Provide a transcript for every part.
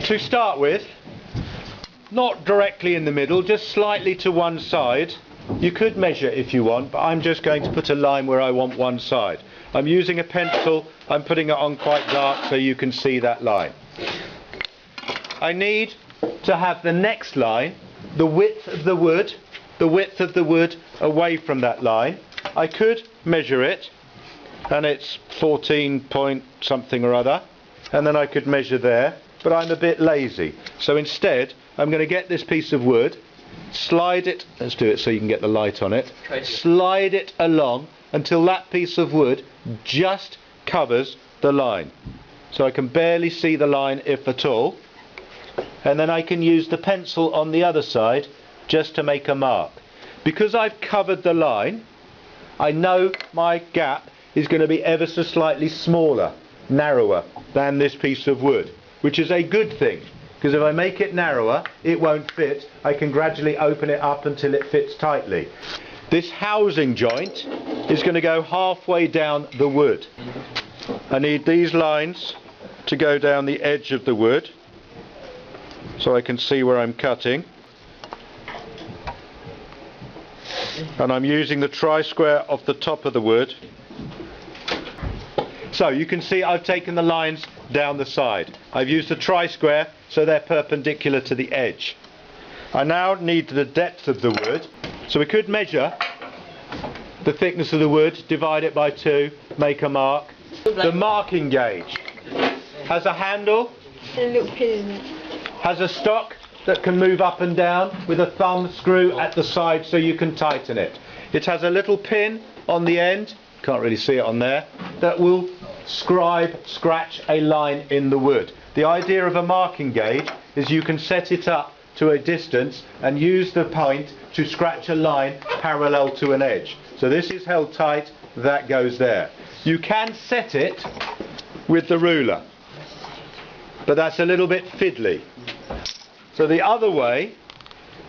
To start with, not directly in the middle, just slightly to one side. You could measure if you want, but I'm just going to put a line where I want one side. I'm using a pencil, I'm putting it on quite dark so you can see that line. I need to have the next line, the width of the wood away from that line. I could measure it, and it's 14 point something or other, and then I could measure there, but I'm a bit lazy. So instead, I'm going to get this piece of wood, slide it, let's do it so you can get the light on it, slide it along until that piece of wood just covers the line. So I can barely see the line if at all, and then I can use the pencil on the other side just to make a mark. Because I've covered the line, I know my gap is going to be ever so slightly smaller, narrower than this piece of wood, which is a good thing, because if I make it narrower it won't fit. I can gradually open it up until it fits tightly. This housing joint is going to go halfway down the wood. I need these lines to go down the edge of the wood so I can see where I'm cutting, and I'm using the tri-square of the top of the wood. So you can see I've taken the lines down the side. I've used the tri-square so they're perpendicular to the edge. I now need the depth of the wood, so we could measure the thickness of the wood, divide it by 2, make a mark. The marking gauge has a handle, has a stock that can move up and down with a thumb screw at the side so you can tighten it. It has a little pin on the end, can't really see it on there, that will scratch a line in the wood. The idea of a marking gauge is you can set it up to a distance and use the point to scratch a line parallel to an edge. So this is held tight, that goes there. You can set it with the ruler, but that's a little bit fiddly. So the other way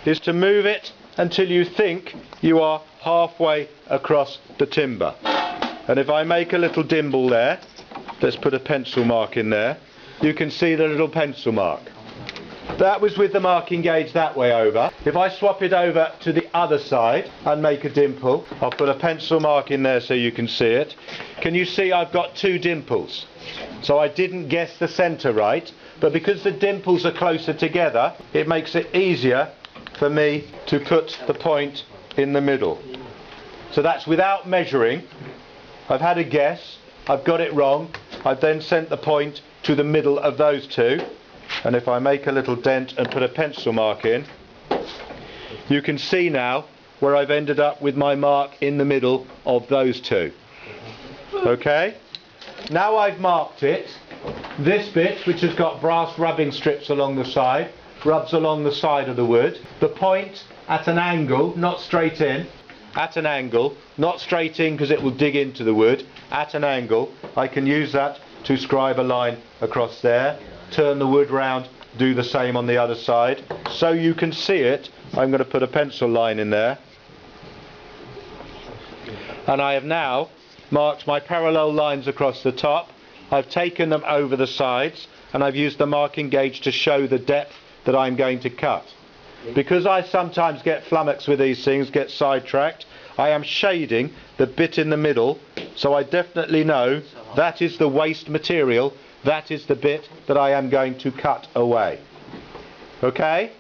is to move it until you think you are halfway across the timber. And if I make a little dimble there, let's put a pencil mark in there, you can see the little pencil mark. That was with the marking gauge that way over. If I swap it over to the other side and make a dimple, I'll put a pencil mark in there so you can see it. Can you see I've got 2 dimples? So I didn't guess the centre right, but because the dimples are closer together, it makes it easier for me to put the point in the middle. So that's without measuring. I've had a guess, I've got it wrong, I've then sent the point to the middle of those 2, and if I make a little dent and put a pencil mark in, you can see now where I've ended up with my mark in the middle of those 2. Okay? Now I've marked it, this bit, which has got brass rubbing strips along the side, rubs along the side of the wood. The point at an angle, not straight in, at an angle, not straight in because it will dig into the wood, at an angle, I can use that to scribe a line across there, turn the wood round, do the same on the other side. So you can see it, I'm going to put a pencil line in there. And I have now marked my parallel lines across the top. I've taken them over the sides and I've used the marking gauge to show the depth that I'm going to cut. Because I sometimes get flummoxed with these things, get sidetracked, I am shading the bit in the middle so I definitely know that is the waste material, that is the bit that I am going to cut away. Okay?